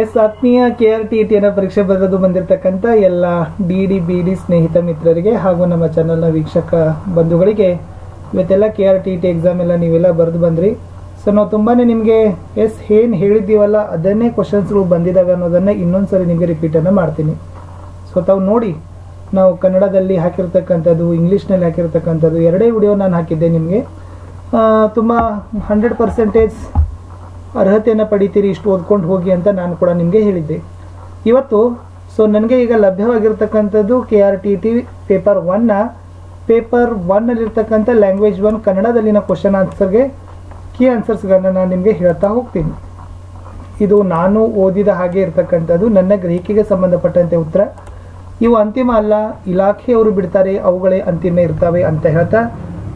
S ಆತ್ಮೀಯ KRTT ಪರೀಕ್ಷೆ ಬರೆದು ಬಂದಿರತಕ್ಕಂಥ ಎಲ್ಲ BD ಸ್ನೇಹಿತ ಮಿತ್ರರಿಗೆ ಹಾಗೂ ನಮ್ಮ ಚಾನಲ್ನ ವೀಕ್ಷಕ ಬಂಧುಗಳಿಗೆ ಇವತ್ತೆಲ್ಲ KRTT ಎಕ್ಸಾಮ್ ಎಲ್ಲ ನೀವೆಲ್ಲ ಬರೆದು ಬಂದ್ರಿ. ಸೊ ನಾವು ತುಂಬಾನೇ ನಿಮಗೆ ಏನು ಹೇಳಿದ್ದೀವಲ್ಲ ಅದನ್ನೇ ಕ್ವಶನ್ಸ್ಗಳು ಬಂದಿದ್ದಾವೆ ಅನ್ನೋದನ್ನ ಇನ್ನೊಂದ್ಸರಿ ನಿಮಗೆ ರಿಪೀಟನ್ನು ಮಾಡ್ತೀನಿ. ಸೊ ತಾವು ನೋಡಿ, ನಾವು ಕನ್ನಡದಲ್ಲಿ ಹಾಕಿರ್ತಕ್ಕಂಥದ್ದು, ಇಂಗ್ಲೀಷ್ನಲ್ಲಿ ಹಾಕಿರ್ತಕ್ಕಂಥದ್ದು ಎರಡೇ ವಿಡಿಯೋ ನಾನು ಹಾಕಿದ್ದೆ. ನಿಮಗೆ ತುಂಬ 100% ಅರ್ಹತೆಯನ್ನು ಪಡಿತೀರಿ, ಇಷ್ಟು ಓದ್ಕೊಂಡು ಹೋಗಿ ಅಂತ ನಾನು ಕೂಡ ನಿಮಗೆ ಹೇಳಿದ್ದೆ ಇವತ್ತು. ಸೊ ನನಗೆ ಈಗ ಲಭ್ಯವಾಗಿರ್ತಕ್ಕಂಥದ್ದು KRTT ಪೇಪರ್ 1ನಲ್ಲಿರ್ತಕ್ಕಂಥ ಲ್ಯಾಂಗ್ವೇಜ್ 1 ಕನ್ನಡದಲ್ಲಿನ ಕ್ವಶನ್ ಆನ್ಸರ್ಗೆ ಕೀ ಆನ್ಸರ್ಸ್ಗಳನ್ನು ನಾನು ನಿಮಗೆ ಹೇಳ್ತಾ ಹೋಗ್ತೀನಿ. ಇದು ನಾನು ಓದಿದ ಹಾಗೆ ಇರ್ತಕ್ಕಂಥದ್ದು, ನನ್ನ ಗ್ರಹಿಕೆಗೆ ಸಂಬಂಧಪಟ್ಟಂತೆ ಉತ್ತರ. ಇವು ಅಂತಿಮ ಅಲ್ಲ, ಇಲಾಖೆಯವರು ಬಿಡ್ತಾರೆ, ಅವುಗಳೇ ಅಂತಿಮ ಇರ್ತವೆ ಅಂತ ಹೇಳ್ತಾ.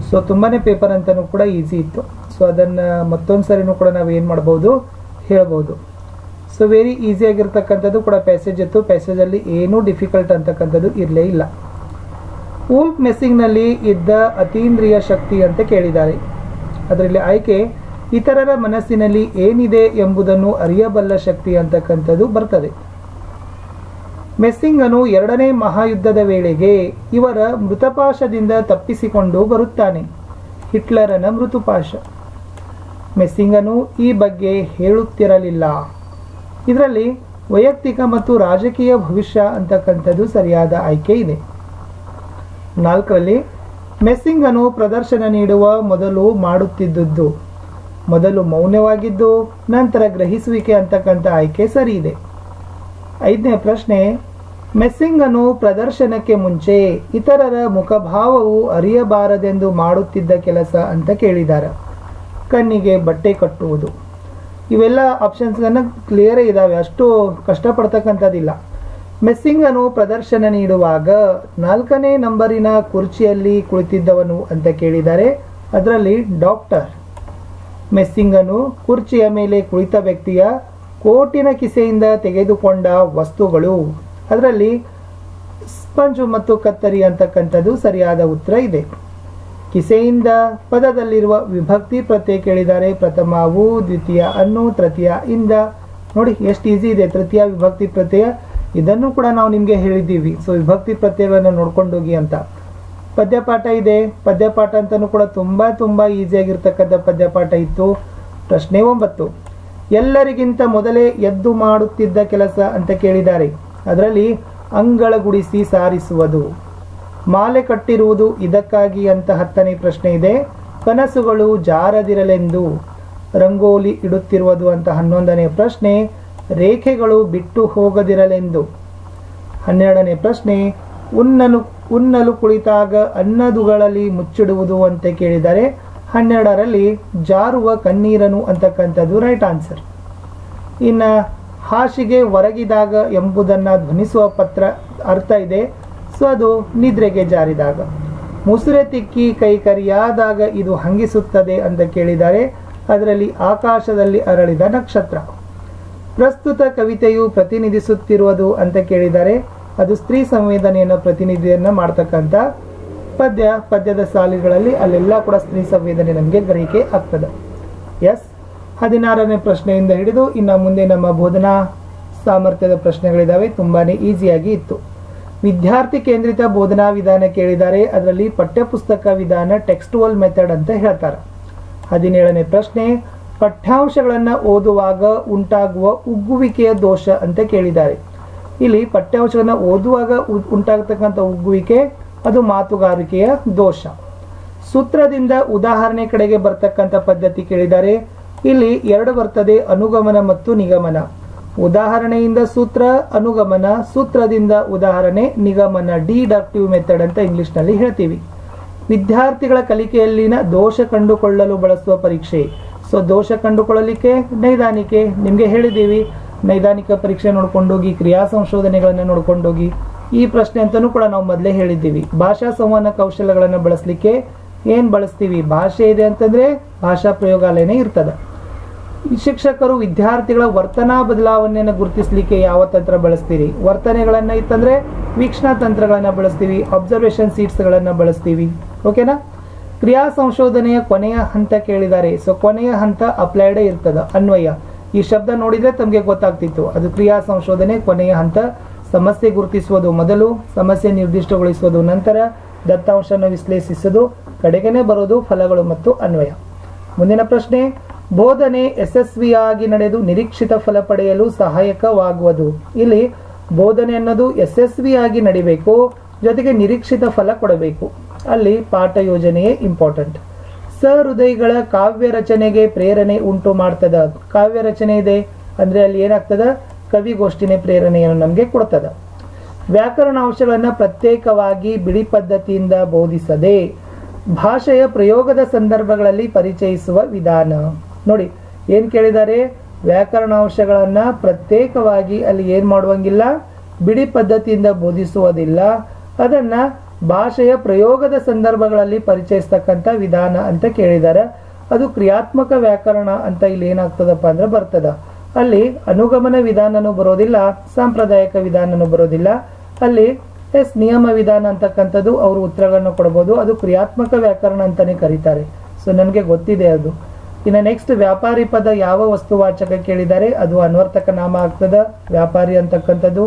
ಸೊ ತುಂಬಾ ಪೇಪರ್ ಅಂತಲೂ ಕೂಡ ಈಸಿ ಇತ್ತು. ಸೊ ಅದನ್ನು ಮತ್ತೊಂದು ಸರಿನೂ ಕೂಡ ನಾವು ಏನು ಮಾಡ್ಬೋದು, ಹೇಳ್ಬೋದು. ಸೊ ವೆರಿ ಈಸಿಯಾಗಿರ್ತಕ್ಕಂಥದ್ದು ಕೂಡ ಪ್ಯಾಸೇಜ್ ಇತ್ತು. ಪ್ಯಾಸೇಜಲ್ಲಿ ಏನೂ ಡಿಫಿಕಲ್ಟ್ ಅಂತಕ್ಕಂಥದ್ದು ಇರಲೇ ಇಲ್ಲ. ವೂಲ್ಫ್ ಮೆಸ್ಸಿಂಗ್ನಲ್ಲಿ ಇದ್ದ ಅತೀಂದ್ರಿಯ ಶಕ್ತಿ ಅಂತ ಕೇಳಿದ್ದಾರೆ. ಅದರಲ್ಲಿ ಆಯ್ಕೆ ಇತರರ ಮನಸ್ಸಿನಲ್ಲಿ ಏನಿದೆ ಎಂಬುದನ್ನು ಅರಿಯಬಲ್ಲ ಶಕ್ತಿ ಅಂತಕ್ಕಂಥದ್ದು ಬರ್ತದೆ. ಮೆಸ್ಸಿಂಗನು 2ನೇ ಮಹಾಯುದ್ಧದ ವೇಳೆಗೆ ಇವರ ಮೃತಪಾಶದಿಂದ ತಪ್ಪಿಸಿಕೊಂಡು ಬರುತ್ತಾನೆ. ಹಿಟ್ಲರನ ಮೃತುಪಾಶ. ಮೆಸ್ಸಿಂಗನು ಈ ಬಗ್ಗೆ ಹೇಳುತ್ತಿರಲಿಲ್ಲ. ಇದರಲ್ಲಿ ವೈಯಕ್ತಿಕ ಮತ್ತು ರಾಜಕೀಯ ಭವಿಷ್ಯ ಅಂತಕ್ಕಂಥದ್ದು ಸರಿಯಾದ ಆಯ್ಕೆ ಇದೆ. 4ರಲ್ಲಿ ಮೆಸ್ಸಿಂಗನು ಪ್ರದರ್ಶನ ನೀಡುವ ಮೊದಲು ಮಾಡುತ್ತಿದ್ದುದು, ಮೊದಲು ಮೌನವಾಗಿದ್ದು ನಂತರ ಗ್ರಹಿಸುವಿಕೆ ಅಂತಕ್ಕಂಥ ಆಯ್ಕೆ ಸರಿ ಇದೆ. 5ನೇ ಪ್ರಶ್ನೆ, ಮೆಸ್ಸಿಂಗನು ಪ್ರದರ್ಶನಕ್ಕೆ ಮುಂಚೆ ಇತರರ ಮುಖಭಾವವು ಅರಿಯಬಾರದೆಂದು ಮಾಡುತ್ತಿದ್ದ ಕೆಲಸ ಅಂತ ಕೇಳಿದ್ದಾರೆ. ಕಣ್ಣಿಗೆ ಬಟ್ಟೆ ಕಟ್ಟುವುದು. ಇವೆಲ್ಲ ಆಪ್ಷನ್ಸ್ಗಳನ್ನು ಕ್ಲಿಯರೇ ಇದ್ದಾವೆ, ಅಷ್ಟು ಕಷ್ಟಪಡ್ತಕ್ಕಂಥದ್ದಿಲ್ಲ. ಮೆಸ್ಸಿಂಗನು ಪ್ರದರ್ಶನ ನೀಡುವಾಗ 4ನೇ ನಂಬರಿನ ಕುರ್ಚಿಯಲ್ಲಿ ಕುಳಿತಿದ್ದವನು ಅಂತ ಕೇಳಿದ್ದಾರೆ. ಅದರಲ್ಲಿ ಡಾಕ್ಟರ್. ಮೆಸ್ಸಿಂಗನು ಕುರ್ಚಿಯ ಮೇಲೆ ಕುಳಿತ ವ್ಯಕ್ತಿಯ ಕೋಟಿನ ಕಿಸೆಯಿಂದ ತೆಗೆದುಕೊಂಡ ವಸ್ತುಗಳು. ಅದರಲ್ಲಿ ಸ್ಪಂಜು ಮತ್ತು ಕತ್ತರಿ ಅಂತಕ್ಕಂಥದ್ದು ಸರಿಯಾದ ಉತ್ತರ ಇದೆ. ಕಿಸೆಯಿಂದ ಪದದಲ್ಲಿರುವ ವಿಭಕ್ತಿ ಪ್ರತ್ಯಯ ಕೇಳಿದ್ದಾರೆ. ಪ್ರಥಮವು, ದ್ವಿತೀಯ ಅನ್ನು, ತೃತೀಯ ಇಂದ. ನೋಡಿ ಎಷ್ಟು ಈಸಿ ಇದೆ ತೃತೀಯ ವಿಭಕ್ತಿ ಪ್ರತ್ಯಯ. ಇದನ್ನು ಕೂಡ ನಾವು ನಿಮಗೆ ಹೇಳಿದ್ದೀವಿ. ಸೊ ವಿಭಕ್ತಿ ಪ್ರತ್ಯಯಗಳನ್ನು ನೋಡ್ಕೊಂಡೋಗಿ ಅಂತ. ಪದ್ಯಪಾಠ ಇದೆ. ಪದ್ಯಪಾಠ ಅಂತಲೂ ಕೂಡ ತುಂಬ ಈಸಿಯಾಗಿರ್ತಕ್ಕಂಥ ಪದ್ಯಪಾಠ ಇತ್ತು. ಪ್ರಶ್ನೆ 9, ಎಲ್ಲರಿಗಿಂತ ಮೊದಲೇ ಎದ್ದು ಮಾಡುತ್ತಿದ್ದ ಕೆಲಸ ಅಂತ ಕೇಳಿದ್ದಾರೆ. ಅದರಲ್ಲಿ ಅಂಗಳಗುಡಿಸಿ ಸಾರಿಸುವುದು. ಮಾಲೆ ಕಟ್ಟಿರುವುದು ಇದಕ್ಕಾಗಿ ಅಂತ 10ನೇ ಪ್ರಶ್ನೆ ಇದೆ. ಕನಸುಗಳು ಜಾರದಿರಲೆಂದು ರಂಗೋಲಿ ಇಡುತ್ತಿರುವುದು ಅಂತ 11ನೇ ಪ್ರಶ್ನೆ. ರೇಖೆಗಳು ಬಿಟ್ಟು ಹೋಗದಿರಲೆಂದು 12ನೇ ಪ್ರಶ್ನೆ. ಉಣ್ಣಲು ಕುಳಿತಾಗ ಅನ್ನದುಗಳಲ್ಲಿ ಮುಚ್ಚಿಡುವುದು ಅಂತ ಕೇಳಿದ್ದಾರೆ. 12ರಲ್ಲಿ ಜಾರುವ ಕಣ್ಣೀರನು ಅಂತಕ್ಕಂಥದ್ದು ರೈಟ್ ಆನ್ಸರ್. ಇನ್ನು ಹಾಸಿಗೆ ಹೊರಗಿದಾಗ ಎಂಬುದನ್ನು ಧ್ವನಿಸುವ ಪತ್ರ ಅರ್ಥ ಇದೆ. ಸೊ ಅದು ನಿದ್ರೆಗೆ ಜಾರಿದಾಗ. ಮುಸುರೆ ತಿಕ್ಕಿ ಕೈ ಕರಿಯಾದಾಗ ಇದು ಹಂಗಿಸುತ್ತದೆ ಅಂತ ಕೇಳಿದ್ದಾರೆ. ಅದರಲ್ಲಿ ಆಕಾಶದಲ್ಲಿ ಅರಳಿದ ನಕ್ಷತ್ರ. ಪ್ರಸ್ತುತ ಕವಿತೆಯು ಪ್ರತಿನಿಧಿಸುತ್ತಿರುವುದು ಅಂತ ಕೇಳಿದ್ದಾರೆ. ಅದು ಸ್ತ್ರೀ ಸಂವೇದನೆಯನ್ನು ಪ್ರತಿನಿಧಿಯನ್ನು ಮಾಡ್ತಕ್ಕಂಥ ಪದ್ಯದ ಸಾಲುಗಳಲ್ಲಿ ಅಲ್ಲೆಲ್ಲ ಕೂಡ ಸ್ತ್ರೀ ಸಂವೇದನೆ ನಮಗೆ ಗ್ರಹಿಕೆ ಆಗ್ತದೆ. ಎಸ್, 16ನೇ ಪ್ರಶ್ನೆಯಿಂದ ಹಿಡಿದು ಇನ್ನು ಮುಂದೆ ನಮ್ಮ ಬೋಧನಾ ಸಾಮರ್ಥ್ಯದ ಪ್ರಶ್ನೆಗಳಿದ್ದಾವೆ. ತುಂಬಾನೇ ಈಸಿಯಾಗಿ ಇತ್ತು. ವಿದ್ಯಾರ್ಥಿ ಕೇಂದ್ರಿತ ಬೋಧನಾ ವಿಧಾನ ಕೇಳಿದ್ದಾರೆ. ಅದರಲ್ಲಿ ಪಠ್ಯಪುಸ್ತಕ ವಿಧಾನ ಟೆಕ್ಸ್ಟುವಲ್ ಮೆಥಡ್ ಅಂತ ಹೇಳ್ತಾರೆ. 17ನೇ ಪ್ರಶ್ನೆ, ಪಠ್ಯಾಂಶಗಳನ್ನು ಓದುವಾಗ ಉಂಟಾಗುವ ಉಗ್ಗುವಿಕೆಯ ದೋಷ ಅಂತ ಕೇಳಿದ್ದಾರೆ. ಇಲ್ಲಿ ಪಠ್ಯಾಂಶಗಳನ್ನು ಓದುವಾಗ ಉಂಟಾಗತಕ್ಕಂಥ ಉಗ್ಗುವಿಕೆ ಅದು ಮಾತುಗಾರಿಕೆಯ ದೋಷ. ಸೂತ್ರದಿಂದ ಉದಾಹರಣೆ ಕಡೆಗೆ ಬರ್ತಕ್ಕಂಥ ಪದ್ಧತಿ ಕೇಳಿದ್ದಾರೆ. ಇಲ್ಲಿ 2 ಬರ್ತದೆ, ಅನುಗಮನ ಮತ್ತು ನಿಗಮನ. ಉದಾಹರಣೆಯಿಂದ ಸೂತ್ರ ಅನುಗಮನ, ಸೂತ್ರದಿಂದ ಉದಾಹರಣೆ ನಿಗಮನ. ಡಿಡಕ್ಟಿವ್ ಮೆಥಡ್ ಅಂತ ಇಂಗ್ಲಿಷ್ನಲ್ಲಿ ಹೇಳ್ತೀವಿ. ವಿದ್ಯಾರ್ಥಿಗಳ ಕಲಿಕೆಯಲ್ಲಿನ ದೋಷ ಕಂಡುಕೊಳ್ಳಲು ಬಳಸುವ ಪರೀಕ್ಷೆ. ಸೊ ದೋಷ ಕಂಡುಕೊಳ್ಳಲಿಕ್ಕೆ ನೈದಾನಿಕೆ ನಿಮಗೆ ಹೇಳಿದ್ದೀವಿ. ನೈದಾನಿಕ ಪರೀಕ್ಷೆ ನೋಡ್ಕೊಂಡೋಗಿ, ಕ್ರಿಯಾ ಸಂಶೋಧನೆಗಳನ್ನು ನೋಡ್ಕೊಂಡೋಗಿ. ಈ ಪ್ರಶ್ನೆ ಅಂತಲೂ ಕೂಡ ನಾವು ಮೊದಲೇ ಹೇಳಿದ್ದೀವಿ. ಭಾಷಾ ಸಂವಹನ ಕೌಶಲ್ಯಗಳನ್ನು ಬಳಸಲಿಕ್ಕೆ ಏನು ಬಳಸ್ತೀವಿ? ಭಾಷೆ ಇದೆ ಅಂತಂದರೆ ಭಾಷಾ ಪ್ರಯೋಗಾಲಯನೇ ಇರ್ತದೆ. ಶಿಕ್ಷಕರು ವಿದ್ಯಾರ್ಥಿಗಳ ವರ್ತನಾ ಬದಲಾವಣೆಯನ್ನು ಗುರುತಿಸಲಿಕ್ಕೆ ಯಾವ ತಂತ್ರ ಬಳಸ್ತೀರಿ? ವರ್ತನೆಗಳನ್ನು ಇತ್ತಂದರೆ ವೀಕ್ಷಣಾ ತಂತ್ರಗಳನ್ನು ಬಳಸ್ತೀವಿ, ಅಬ್ಸರ್ವೇಷನ್ ಸೀಟ್ಸ್ಗಳನ್ನು ಬಳಸ್ತೀವಿ. ಓಕೆನಾ? ಕ್ರಿಯಾ ಸಂಶೋಧನೆಯ ಕೊನೆಯ ಹಂತ ಕೇಳಿದ್ದಾರೆ. ಸೊ ಕೊನೆಯ ಹಂತ ಅಪ್ಲೈಡೇ ಇರ್ತದೆ, ಅನ್ವಯ. ಈ ಶಬ್ದ ನೋಡಿದ್ರೆ ತಮಗೆ ಗೊತ್ತಾಗ್ತಿತ್ತು, ಅದು ಕ್ರಿಯಾ ಸಂಶೋಧನೆ ಕೊನೆಯ ಹಂತ. ಸಮಸ್ಯೆ ಗುರುತಿಸುವುದು ಮೊದಲು, ಸಮಸ್ಯೆ ನಿರ್ದಿಷ್ಟಗೊಳಿಸುವುದು ನಂತರ, ದತ್ತಾಂಶನ ವಿಶ್ಲೇಷಿಸುವುದು, ಕಡೆಗೇನೆ ಬರೋದು ಫಲಗಳು ಮತ್ತು ಅನ್ವಯ. ಮುಂದಿನ ಪ್ರಶ್ನೆ, ಬೋಧನೆ ಯಶಸ್ವಿಯಾಗಿ ನಡೆದು ನಿರೀಕ್ಷಿತ ಫಲ ಪಡೆಯಲು ಸಹಾಯಕವಾಗುವುದು. ಇಲ್ಲಿ ಬೋಧನೆ ಅನ್ನೋದು ಯಶಸ್ವಿಯಾಗಿ ನಡಿಬೇಕು, ಜೊತೆಗೆ ನಿರೀಕ್ಷಿತ ಫಲ ಕೊಡಬೇಕು. ಅಲ್ಲಿ ಪಾಠ ಯೋಜನೆಯೇ ಇಂಪಾರ್ಟೆಂಟ್. ಸಹೃದಯಿಗಳ ಕಾವ್ಯ ರಚನೆಗೆ ಪ್ರೇರಣೆ ಉಂಟು ಮಾಡ್ತದ. ಕಾವ್ಯ ರಚನೆ ಇದೆ ಅಂದ್ರೆ ಅಲ್ಲಿ ಏನಾಗ್ತದ, ಕವಿಗೋಷ್ಠಿನೇ ಪ್ರೇರಣೆಯನ್ನು ನಮಗೆ ಕೊಡ್ತದ. ವ್ಯಾಕರಣ ಅಂಶಗಳನ್ನು ಪ್ರತ್ಯೇಕವಾಗಿ ಬಿಡಿ ಪದ್ಧತಿಯಿಂದ ಬೋಧಿಸದೆ ಭಾಷೆಯ ಪ್ರಯೋಗದ ಸಂದರ್ಭಗಳಲ್ಲಿ ಪರಿಚಯಿಸುವ ವಿಧಾನ. ನೋಡಿ ಏನ್ ಕೇಳಿದ್ದಾರೆ, ವ್ಯಾಕರಣಾಂಶಗಳನ್ನ ಪ್ರತ್ಯೇಕವಾಗಿ ಅಲ್ಲಿ ಏನ್ ಮಾಡುವಂಗಿಲ್ಲ, ಬಿಡಿ ಪದ್ಧತಿಯಿಂದ ಬೋಧಿಸುವುದಿಲ್ಲ, ಅದನ್ನ ಭಾಷೆಯ ಪ್ರಯೋಗದ ಸಂದರ್ಭಗಳಲ್ಲಿ ಪರಿಚಯಿಸ್ತಕ್ಕಂಥ ವಿಧಾನ ಅಂತ ಕೇಳಿದ್ದಾರೆ. ಅದು ಕ್ರಿಯಾತ್ಮಕ ವ್ಯಾಕರಣ ಅಂತ ಇಲ್ಲಿ ಏನಾಗ್ತದಪ್ಪ ಅಂದ್ರೆ ಬರ್ತದ. ಅಲ್ಲಿ ಅನುಗಮನ ವಿಧಾನನೂ ಬರೋದಿಲ್ಲ, ಸಾಂಪ್ರದಾಯಿಕ ವಿಧಾನನೂ ಬರೋದಿಲ್ಲ. ಅಲ್ಲಿ ನಿಯಮ ವಿಧಾನ ಅಂತಕ್ಕಂಥದ್ದು ಅವರು ಉತ್ತರಗಳನ್ನು ಕೊಡಬಹುದು, ಅದು ಕ್ರಿಯಾತ್ಮಕ ವ್ಯಾಕರಣ ಅಂತಾನೆ ಕರೀತಾರೆ. ಸೊ ನನಗೆ ಗೊತ್ತಿದೆ ಅದು. ಇನ್ನು ನೆಕ್ಸ್ಟ್, ವ್ಯಾಪಾರಿ ಪದ ಯಾವ ವಸ್ತುವಾಚಕ ಕೇಳಿದ್ದಾರೆ, ಅದು ಅನ್ವರ್ತಕ ನಾಮ ಆಗ್ತದ. ವ್ಯಾಪಾರಿ ಅಂತಕ್ಕಂಥದ್ದು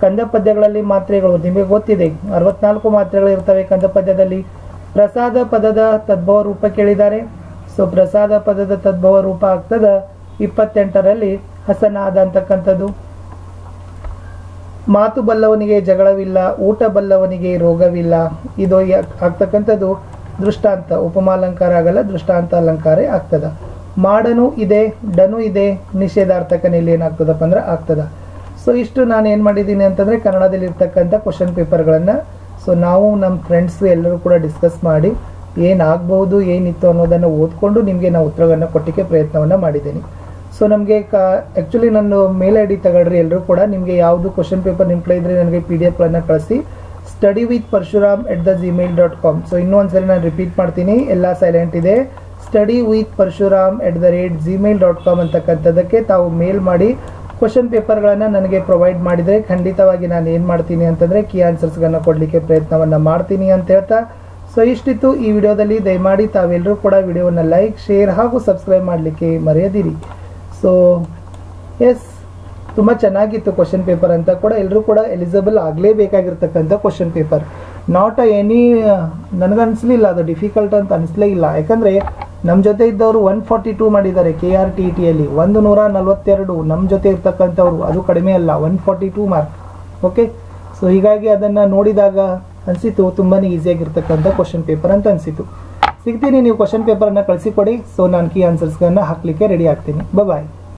ಕಂದ ಪದ್ಯಗಳಲ್ಲಿ ಮಾತ್ರೆಗಳು ನಿಮಗೆ ಗೊತ್ತಿದೆ, 64 ಮಾತ್ರೆಗಳು ಇರ್ತವೆ ಕಂದ ಪದ್ಯದಲ್ಲಿ. ಪ್ರಸಾದ ಪದದ ತದ್ಭವ ರೂಪ ಕೇಳಿದ್ದಾರೆ. ಸೊ ಪ್ರಸಾದ ಪದದ ತದ್ಭವ ರೂಪ ಆಗ್ತದ 28ರಲ್ಲಿ ಹಸನಾದ ಅಂತಕ್ಕಂಥದ್ದು. ಮಾತು ಬಲ್ಲವನಿಗೆ ಜಗಳವಿಲ್ಲ, ಊಟ ಬಲ್ಲವನಿಗೆ ರೋಗವಿಲ್ಲ, ಇದು ಆಗ್ತಕ್ಕಂಥದ್ದು ದೃಷ್ಟಾಂತ. ಉಪಮಾಲಂಕಾರ ಆಗಲ್ಲ, ದೃಷ್ಟಾಂತ ಅಲಂಕಾರ ಆಗ್ತದ. ಮಾಡನು ಇದೆ, ಡನು ಇದೆ, ನಿಷೇಧಾರ್ಥಕನಲ್ಲಿ ಏನಾಗ್ತದಪ್ಪ ಅಂದ್ರೆ ಆಗ್ತದ. ಸೊ ಇಷ್ಟು ನಾನು ಏನು ಮಾಡಿದ್ದೀನಿ ಅಂತಂದರೆ ಕನ್ನಡದಲ್ಲಿ ಇರ್ತಕ್ಕಂಥ ಕ್ವಶನ್ ಪೇಪರ್ಗಳನ್ನು ಸೊ ನಾವು ನಮ್ಮ ಫ್ರೆಂಡ್ಸ್ ಎಲ್ಲರೂ ಕೂಡ ಡಿಸ್ಕಸ್ ಮಾಡಿ ಏನಾಗಬಹುದು ಏನಿತ್ತು ಅನ್ನೋದನ್ನು ಓದ್ಕೊಂಡು ನಿಮಗೆ ನಾವು ಉತ್ತರಗಳನ್ನು ಕೊಟ್ಟಿಗೆ ಪ್ರಯತ್ನವನ್ನು ಮಾಡಿದ್ದೀನಿ. ಸೊ ನಮಗೆ ಆ್ಯಕ್ಚುಲಿ ನನ್ನ ಮೇಲ್ ಐ ಡಿ ತಗೊಳ್ರಿ ಎಲ್ಲರೂ ಕೂಡ. ನಿಮಗೆ ಯಾವುದು ಕ್ವಶನ್ ಪೇಪರ್ ನಿಮ್ಮ ಕಡೆ ಇದ್ದರೆ ನನಗೆ PDF ಕಳಿಸಿ, study-with-parshuram@gmail.com. ಸೊ ಇನ್ನೊಂದ್ಸರಿ ನಾನು ರಿಪೀಟ್ ಮಾಡ್ತೀನಿ, ಎಲ್ಲ ಸೈಲೆಂಟ್ ಇದೆ. study-with-parshuram@gmail.com ಅಂತಕ್ಕಂಥದ್ದಕ್ಕೆ ತಾವು ಮೇಲ್ ಮಾಡಿ ಕ್ವಶನ್ ಪೇಪರ್ಗಳನ್ನು ನನಗೆ ಪ್ರೊವೈಡ್ ಮಾಡಿದರೆ ಖಂಡಿತವಾಗಿ ನಾನು ಏನು ಮಾಡ್ತೀನಿ ಅಂತಂದರೆ ಕೀ ಆನ್ಸರ್ಸ್ಗಳನ್ನು ಕೊಡಲಿಕ್ಕೆ ಪ್ರಯತ್ನವನ್ನು ಮಾಡ್ತೀನಿ ಅಂತ ಹೇಳ್ತಾ, ಸೊ ಇಷ್ಟಿತ್ತು ಈ ವಿಡಿಯೋದಲ್ಲಿ. ದಯಮಾಡಿ ತಾವೆಲ್ಲರೂ ಕೂಡ ವಿಡಿಯೋವನ್ನು ಲೈಕ್, ಶೇರ್ ಹಾಗೂ ಸಬ್ಸ್ಕ್ರೈಬ್ ಮಾಡಲಿಕ್ಕೆ ಮರೆಯದಿರಿ. ಸೊ ಎಸ್, ತುಂಬ ಚೆನ್ನಾಗಿತ್ತು ಕ್ವಶನ್ ಪೇಪರ್ ಅಂತ ಕೂಡ, ಎಲ್ಲರೂ ಕೂಡ ಎಲಿಜಿಬಲ್ ಆಗಲೇಬೇಕಾಗಿರ್ತಕ್ಕಂಥ ಕ್ವಶನ್ ಪೇಪರ್. ನಾಟ್ ಎನಿ, ನನಗನ್ನಿಸ್ಲಿಲ್ಲ ಅದು ಡಿಫಿಕಲ್ಟ್ ಅಂತ ಅನಿಸ್ಲೇ ಇಲ್ಲ. ಯಾಕಂದರೆ ನಮ್ಮ ಜೊತೆ ಇದ್ದವರು 142 ಮಾಡಿದ್ದಾರೆ KRTTಯಲ್ಲಿ, 142 ನಮ್ಮ ಜೊತೆ ಇರ್ತಕ್ಕಂಥವ್ರು, ಅದು ಕಡಿಮೆ ಅಲ್ಲ, 142 ಮಾರ್ಕ್. ಓಕೆ, ಸೊ ಹೀಗಾಗಿ ಅದನ್ನು ನೋಡಿದಾಗ ಅನಿಸಿತು ತುಂಬಾ ಈಸಿಯಾಗಿರ್ತಕ್ಕಂಥ ಕ್ವಶನ್ ಪೇಪರ್ ಅಂತ ಅನಿಸಿತು. ಸಿಗ್ತೀನಿ, ನೀವು ಕ್ವಶನ್ ಪೇಪರನ್ನು ಕಳಿಸಿಕೊಡಿ. ಸೊ ನಾನು ಕೀ ಆನ್ಸರ್ಸ್ಗಳನ್ನು ಹಾಕಲಿಕ್ಕೆ ರೆಡಿ ಆಗ್ತೀನಿ. ಬಾಯ್.